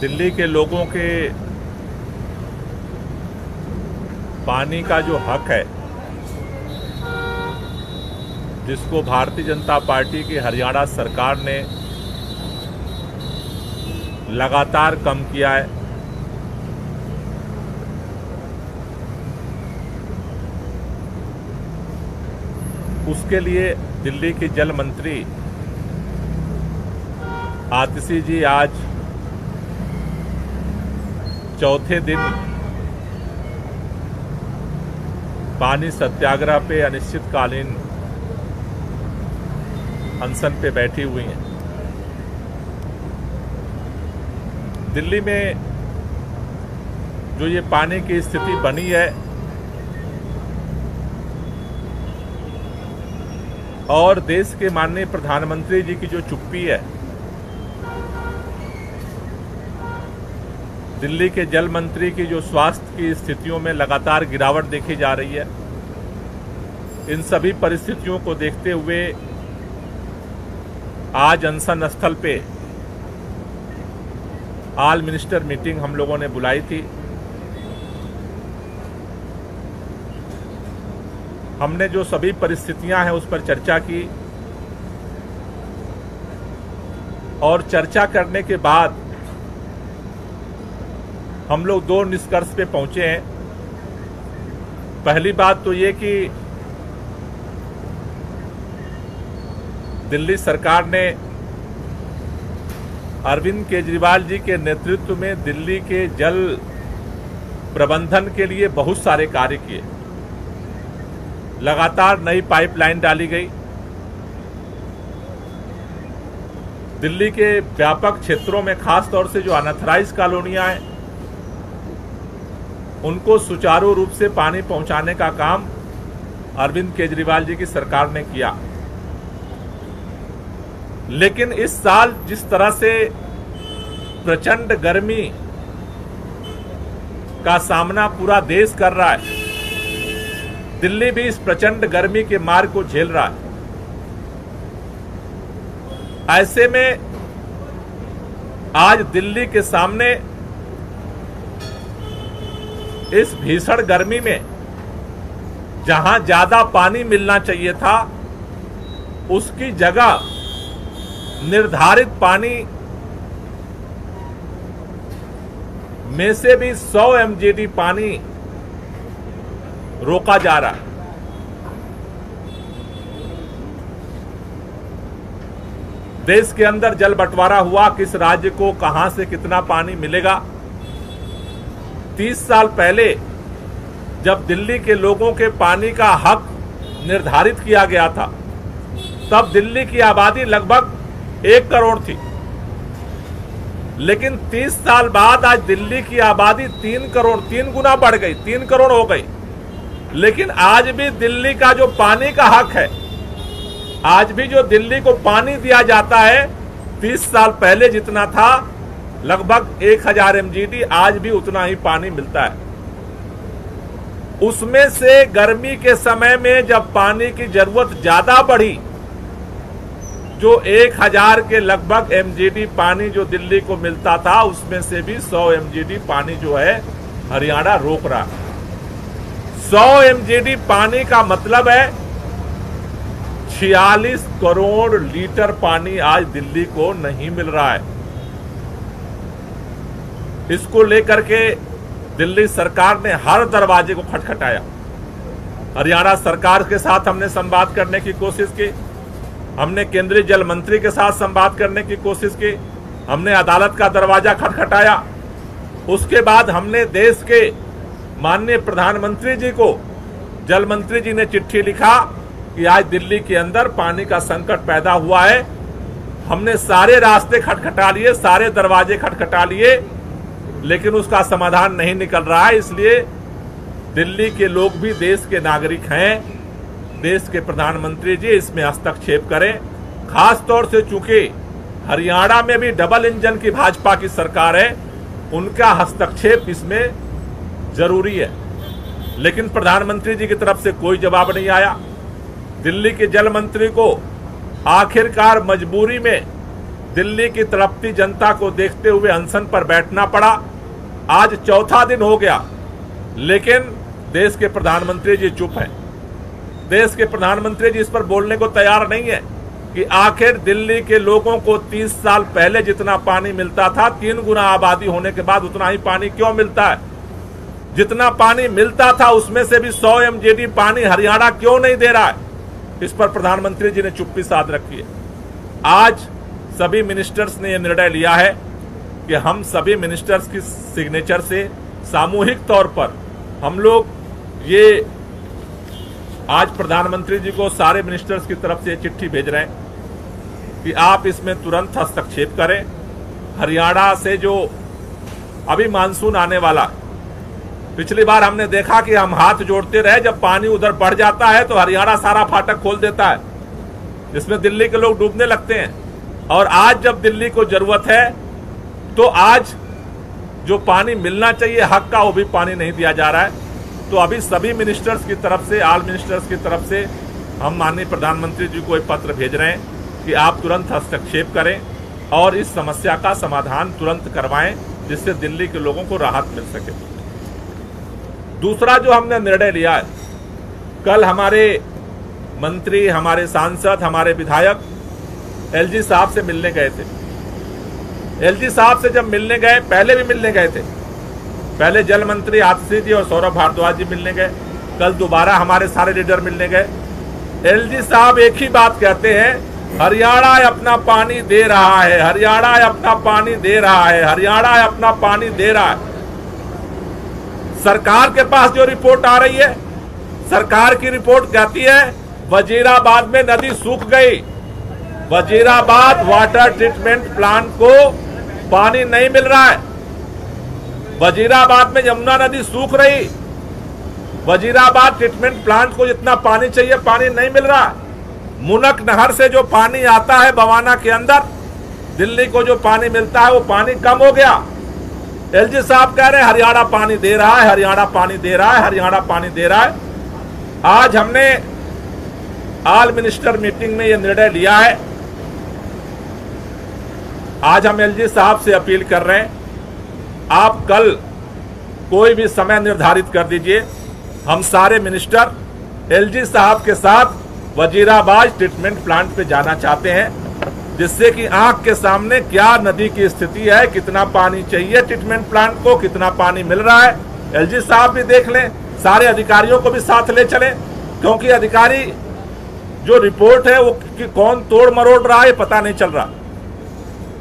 दिल्ली के लोगों के पानी का जो हक है, जिसको भारतीय जनता पार्टी की हरियाणा सरकार ने लगातार कम किया है, उसके लिए दिल्ली की जल मंत्री आतिशी जी आज चौथे दिन पानी सत्याग्रह पे अनिश्चितकालीन अनशन पे बैठी हुई हैं। दिल्ली में जो ये पानी की स्थिति बनी है और देश के माननीय प्रधानमंत्री जी की जो चुप्पी है, दिल्ली के जल मंत्री की जो स्वास्थ्य की स्थितियों में लगातार गिरावट देखी जा रही है, इन सभी परिस्थितियों को देखते हुए आज अनशन स्थल पे ऑल मिनिस्टर मीटिंग हम लोगों ने बुलाई थी। हमने जो सभी परिस्थितियां हैं उस पर चर्चा की और चर्चा करने के बाद हम लोग दो निष्कर्ष पे पहुंचे हैं। पहली बात तो ये कि दिल्ली सरकार ने अरविंद केजरीवाल जी के नेतृत्व में दिल्ली के जल प्रबंधन के लिए बहुत सारे कार्य किए। लगातार नई पाइपलाइन डाली गई। दिल्ली के व्यापक क्षेत्रों में खास तौर से जो अनऑथराइज कॉलोनियां हैं उनको सुचारू रूप से पानी पहुंचाने का काम अरविंद केजरीवाल जी की सरकार ने किया। लेकिन इस साल जिस तरह से प्रचंड गर्मी का सामना पूरा देश कर रहा है, दिल्ली भी इस प्रचंड गर्मी के मार को झेल रहा है। ऐसे में आज दिल्ली के सामने इस भीषण गर्मी में जहां ज्यादा पानी मिलना चाहिए था, उसकी जगह निर्धारित पानी में से भी 100 MGD पानी रोका जा रहा है। देश के अंदर जल बंटवारा हुआ, किस राज्य को कहां से कितना पानी मिलेगा। 30 साल पहले जब दिल्ली के लोगों के पानी का हक निर्धारित किया गया था, तब दिल्ली की आबादी लगभग 1 करोड़ थी। लेकिन 30 साल बाद आज दिल्ली की आबादी 3 करोड़, 3 गुना बढ़ गई, 3 करोड़ हो गई। लेकिन आज भी दिल्ली का जो पानी का हक है, आज भी जो दिल्ली को पानी दिया जाता है, 30 साल पहले जितना था लगभग 1000 MGD, आज भी उतना ही पानी मिलता है। उसमें से गर्मी के समय में जब पानी की जरूरत ज्यादा बढ़ी, जो 1000 के लगभग MGD पानी जो दिल्ली को मिलता था, उसमें से भी 100 MGD पानी जो है हरियाणा रोक रहा है। 100 MGD पानी का मतलब है 46 करोड़ लीटर पानी आज दिल्ली को नहीं मिल रहा है। इसको लेकर के दिल्ली सरकार ने हर दरवाजे को खटखटाया। हरियाणा सरकार के साथ हमने संवाद करने की कोशिश की, हमने केंद्रीय जल मंत्री के साथ संवाद करने की कोशिश की, हमने अदालत का दरवाजा खटखटाया। उसके बाद हमने देश के माननीय प्रधानमंत्री जी को, जल मंत्री जी ने चिट्ठी लिखा कि आज दिल्ली के अंदर पानी का संकट पैदा हुआ है। हमने सारे रास्ते खटखटा लिए, सारे दरवाजे खटखटा लिए, लेकिन उसका समाधान नहीं निकल रहा है। इसलिए दिल्ली के लोग भी देश के नागरिक हैं, देश के प्रधानमंत्री जी इसमें हस्तक्षेप करें। खास तौर से चूंकि हरियाणा में भी डबल इंजन की भाजपा की सरकार है, उनका हस्तक्षेप इसमें जरूरी है। लेकिन प्रधानमंत्री जी की तरफ से कोई जवाब नहीं आया। दिल्ली के जल मंत्री को आखिरकार मजबूरी में दिल्ली की तड़पती जनता को देखते हुए अनशन पर बैठना पड़ा। आज चौथा दिन हो गया, लेकिन देश के प्रधानमंत्री जी चुप हैं। देश के प्रधानमंत्री जी इस पर बोलने को तैयार नहीं है कि आखिर दिल्ली के लोगों को 30 साल पहले जितना पानी मिलता था, 3 गुना आबादी होने के बाद उतना ही पानी क्यों मिलता है? जितना पानी मिलता था उसमें से भी 100 MGD पानी हरियाणा क्यों नहीं दे रहा है? इस पर प्रधानमंत्री जी ने चुप्पी साध रखी है। आज सभी मिनिस्टर्स ने यह निर्णय लिया है कि हम सभी मिनिस्टर्स की सिग्नेचर से सामूहिक तौर पर हम लोग ये आज प्रधानमंत्री जी को सारे मिनिस्टर्स की तरफ से चिट्ठी भेज रहे हैं कि आप इसमें तुरंत हस्तक्षेप करें। हरियाणा से जो अभी मानसून आने वाला, पिछली बार हमने देखा कि हम हाथ जोड़ते रहे, जब पानी उधर बढ़ जाता है तो हरियाणा सारा फाटक खोल देता है, जिसमें दिल्ली के लोग डूबने लगते हैं। और आज जब दिल्ली को जरूरत है तो आज जो पानी मिलना चाहिए हक का, वो भी पानी नहीं दिया जा रहा है। तो अभी सभी मिनिस्टर्स की तरफ से, ऑल मिनिस्टर्स की तरफ से हम माननीय प्रधानमंत्री जी को एक पत्र भेज रहे हैं कि आप तुरंत हस्तक्षेप करें और इस समस्या का समाधान तुरंत करवाएं, जिससे दिल्ली के लोगों को राहत मिल सके। दूसरा जो हमने निर्णय लिया है, कल हमारे मंत्री, हमारे सांसद, हमारे विधायक एलजी साहब से मिलने गए थे। एलजी साहब से जब मिलने गए, पहले भी मिलने गए थे, पहले जल मंत्री आतिशी जी और सौरभ भारद्वाज जी मिलने गए, कल दोबारा हमारे सारे लीडर मिलने गए। एलजी साहब एक ही बात कहते हैं, हरियाणा अपना पानी दे रहा है, हरियाणा अपना पानी दे रहा है, हरियाणा अपना पानी दे रहा है। सरकार के पास जो रिपोर्ट आ रही है, सरकार की रिपोर्ट कहती है वजीराबाद में नदी सूख गई, वजीराबाद वाटर ट्रीटमेंट प्लांट को पानी नहीं मिल रहा है, वजीराबाद में यमुना नदी सूख रही, वजीराबाद ट्रीटमेंट प्लांट को जितना पानी चाहिए पानी नहीं मिल रहा है। मुनक नहर से जो पानी आता है बवाना के अंदर, दिल्ली को जो पानी मिलता है वो पानी कम हो गया। एलजी साहब कह रहे हैं हरियाणा पानी दे रहा है, हरियाणा पानी दे रहा है, हरियाणा पानी दे रहा है। आज हमने ऑल मिनिस्टर मीटिंग में यह निर्णय लिया है। आज हम एलजी साहब से अपील कर रहे हैं, आप कल कोई भी समय निर्धारित कर दीजिए, हम सारे मिनिस्टर एलजी साहब के साथ वजीराबाद ट्रीटमेंट प्लांट पे जाना चाहते हैं, जिससे कि आंख के सामने क्या नदी की स्थिति है, कितना पानी चाहिए ट्रीटमेंट प्लांट को, कितना पानी मिल रहा है, एलजी साहब भी देख लें, सारे अधिकारियों को भी साथ ले चलें, क्योंकि अधिकारी जो रिपोर्ट है वो कौन तोड़ मरोड़ रहा है पता नहीं चल रहा।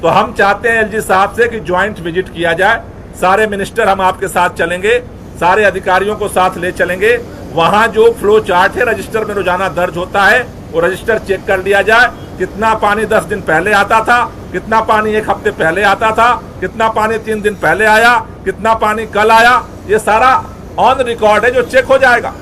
तो हम चाहते हैं एलजी साहब से कि ज्वाइंट विजिट किया जाए, सारे मिनिस्टर हम आपके साथ चलेंगे, सारे अधिकारियों को साथ ले चलेंगे। वहां जो फ्लो चार्ट है रजिस्टर में रोजाना दर्ज होता है, वो रजिस्टर चेक कर लिया जाए, कितना पानी 10 दिन पहले आता था, कितना पानी 1 हफ्ते पहले आता था, कितना पानी 3 दिन पहले आया, कितना पानी कल आया, ये सारा ऑन रिकॉर्ड है जो चेक हो जाएगा।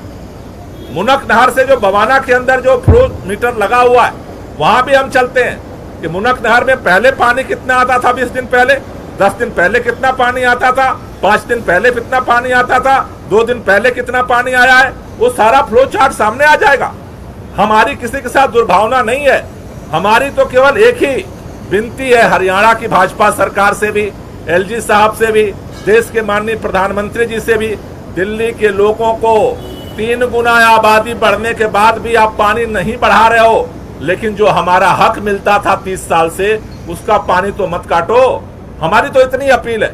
मुनक नहर से जो बवाना के अंदर जो फ्लो मीटर लगा हुआ है वहां भी हम चलते हैं कि मुनक नहर में पहले पानी कितना आता था, 20 दिन पहले, 10 दिन पहले कितना पानी आता था, 5 दिन पहले कितना पानी आता था, 2 दिन पहले कितना पानी आया है, वो सारा फ्लो चार्ट सामने आ जाएगा। हमारी किसी के साथ दुर्भावना नहीं है, हमारी तो केवल एक ही विनती है हरियाणा की भाजपा सरकार से भी, एलजी साहब से भी, देश के माननीय प्रधानमंत्री जी से भी, दिल्ली के लोगों को 3 गुना आबादी बढ़ने के बाद भी आप पानी नहीं बढ़ा रहे हो, लेकिन जो हमारा हक मिलता था 30 साल से उसका पानी तो मत काटो। हमारी तो इतनी अपील है,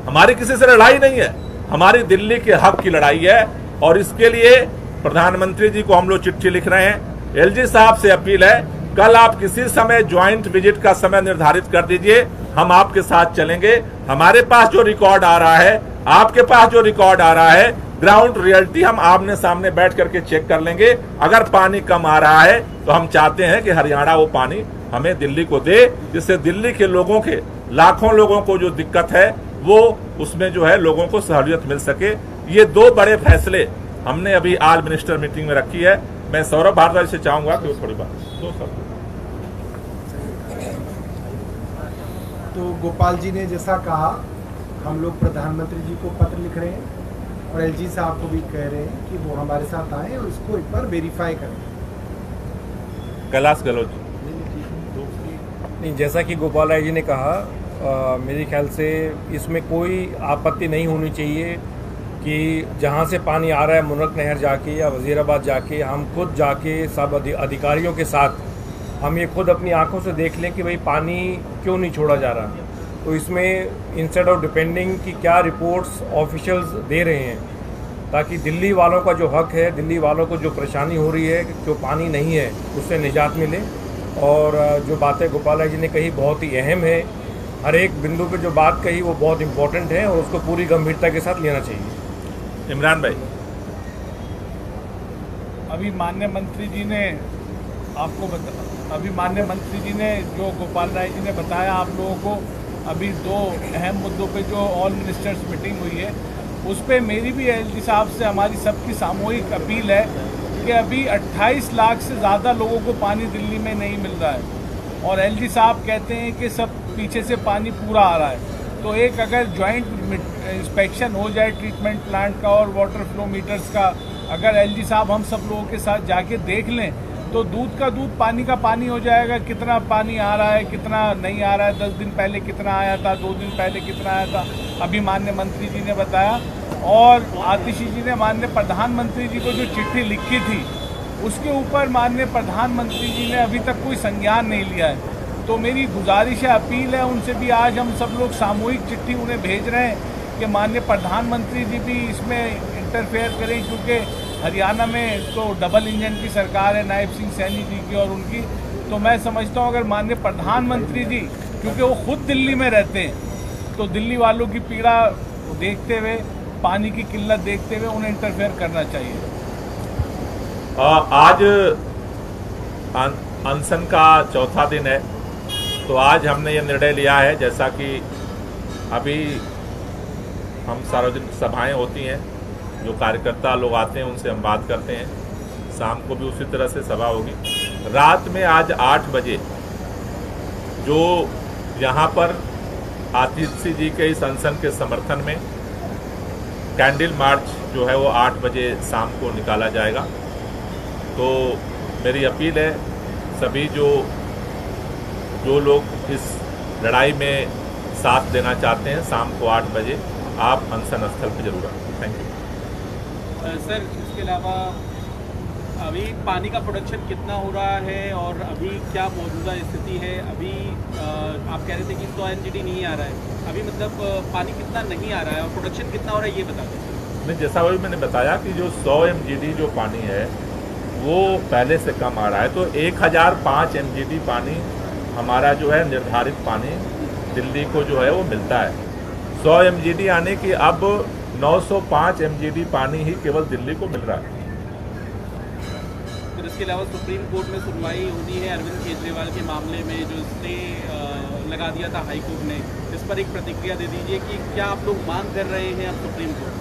हमारी किसी से लड़ाई नहीं है, हमारी दिल्ली के हक की लड़ाई है। और इसके लिए प्रधानमंत्री जी को हम लोग चिट्ठी लिख रहे हैं। एलजी साहब से अपील है, कल आप किसी समय ज्वाइंट विजिट का समय निर्धारित कर दीजिए, हम आपके साथ चलेंगे। हमारे पास जो रिकॉर्ड आ रहा है, आपके पास जो रिकॉर्ड आ रहा है, ग्राउंड रियलिटी हम आमने सामने बैठ करके चेक कर लेंगे। अगर पानी कम आ रहा है तो हम चाहते हैं कि हरियाणा वो पानी हमें दिल्ली को दे, जिससे दिल्ली के लोगों के, लाखों लोगों को जो दिक्कत है वो उसमें जो है लोगों को सहूलियत मिल सके। ये 2 बड़े फैसले हमने अभी ऑल मिनिस्टर मीटिंग में रखी है। मैं सौरभ भारद्वाज से चाहूंगा कि वो थोड़ी बात तो गोपाल जी ने जैसा कहा, हम लोग प्रधानमंत्री जी को पत्र लिख रहे हैं और एलजी साहब को भी कह रहे हैं कि वो हमारे साथ आए और इसको एक बार वेरीफाई करें। कैलाश गहलोत जी नहीं, जैसा कि गोपाल राय जी ने कहा, मेरे ख्याल से इसमें कोई आपत्ति नहीं होनी चाहिए कि जहाँ से पानी आ रहा है मुनक नहर जाके या वज़ीराबाद जाके हम खुद जाके सब अधिकारियों के साथ हम ये खुद अपनी आंखों से देख लें कि भाई पानी क्यों नहीं छोड़ा जा रहा। तो इसमें इंस्टेड ऑफ डिपेंडिंग कि क्या रिपोर्ट्स ऑफिशियल्स दे रहे हैं, ताकि दिल्ली वालों का जो हक है, दिल्ली वालों को जो परेशानी हो रही है, जो पानी नहीं है, उससे निजात मिले। और जो बातें गोपाल राय जी ने कही बहुत ही अहम है। हर एक बिंदु पे जो बात कही वो बहुत इम्पोर्टेंट है और उसको पूरी गंभीरता के साथ लेना चाहिए। इमरान भाई, अभी माननीय मंत्री जी ने जो गोपाल राय जी ने बताया आप लोगों को, अभी दो अहम मुद्दों पे जो ऑल मिनिस्टर्स मीटिंग हुई है उस पे मेरी भी एलजी साहब से हमारी सबकी सामूहिक अपील है कि अभी 28 लाख से ज़्यादा लोगों को पानी दिल्ली में नहीं मिल रहा है और एलजी साहब कहते हैं कि सब पीछे से पानी पूरा आ रहा है। तो एक अगर जॉइंट इंस्पेक्शन हो जाए ट्रीटमेंट प्लांट का और वाटर फ्लो मीटर्स का, अगर एलजी साहब हम सब लोगों के साथ जाके देख लें तो दूध का दूध पानी का पानी हो जाएगा। कितना पानी आ रहा है, कितना नहीं आ रहा है, 10 दिन पहले कितना आया था, 2 दिन पहले कितना आया था, अभी माननीय मंत्री जी ने बताया। और आतिशी जी ने माननीय प्रधानमंत्री जी को जो चिट्ठी लिखी थी उसके ऊपर माननीय प्रधानमंत्री जी ने अभी तक कोई संज्ञान नहीं लिया है। तो मेरी गुजारिश है, अपील है उनसे भी, आज हम सब लोग सामूहिक चिट्ठी उन्हें भेज रहे हैं कि माननीय प्रधानमंत्री जी भी इसमें इंटरफेयर करें, क्योंकि हरियाणा में तो डबल इंजन की सरकार है नायब सिंह सैनी जी की और उनकी। तो मैं समझता हूँ अगर माननीय प्रधानमंत्री जी, क्योंकि वो खुद दिल्ली में रहते हैं, तो दिल्ली वालों की पीड़ा देखते हुए, पानी की किल्लत देखते हुए उन्हें इंटरफेयर करना चाहिए। आज अनशन का चौथा दिन है, तो आज हमने ये निर्णय लिया है, जैसा कि अभी हम सार्वजनिक सभाएं होती हैं, जो कार्यकर्ता लोग आते हैं उनसे हम बात करते हैं, शाम को भी उसी तरह से सभा होगी। रात में आज 8 बजे जो यहाँ पर आतिशी जी के इस अनशन के समर्थन में कैंडल मार्च जो है वो 8 बजे शाम को निकाला जाएगा। तो मेरी अपील है, सभी जो लोग इस लड़ाई में साथ देना चाहते हैं, शाम को 8 बजे आप अनशन स्थल पर जरूर आएं। Thank you. सर, इसके अलावा अभी पानी का प्रोडक्शन कितना हो रहा है और अभी क्या मौजूदा स्थिति है? अभी आप कह रहे थे कि 100 MGD नहीं आ रहा है, अभी मतलब पानी कितना नहीं आ रहा है और प्रोडक्शन कितना हो रहा है ये बता दें। नहीं, जैसा अभी मैंने बताया कि जो 100 MGD जो पानी है वो पहले से कम आ रहा है, तो 1005 MGD पानी हमारा जो है निर्धारित पानी दिल्ली को जो है वो मिलता है। 100 MGD आने की अब 905 MGD पानी ही केवल दिल्ली को मिल रहा है। फिर इसके अलावा सुप्रीम कोर्ट में सुनवाई होनी है अरविंद केजरीवाल के मामले में, जो स्टे लगा दिया था हाई कोर्ट ने, इस पर एक प्रतिक्रिया दे दीजिए कि क्या आप लोग मांग कर रहे हैं अब सुप्रीम कोर्ट?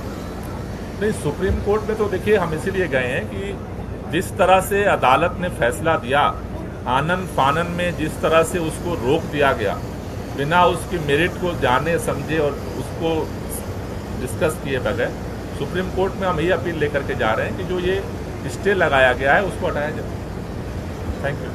नहीं, सुप्रीम कोर्ट में तो देखिए हम इसीलिए गए हैं कि जिस तरह से अदालत ने फैसला दिया, आनन फानन में जिस तरह से उसको रोक दिया गया, बिना उसकी मेरिट को जाने समझे और उसको डिस्कस किए बगैर, सुप्रीम कोर्ट में हम यही अपील लेकर के जा रहे हैं कि जो ये स्टे लगाया गया है उसको हटाया जाए। Thank you.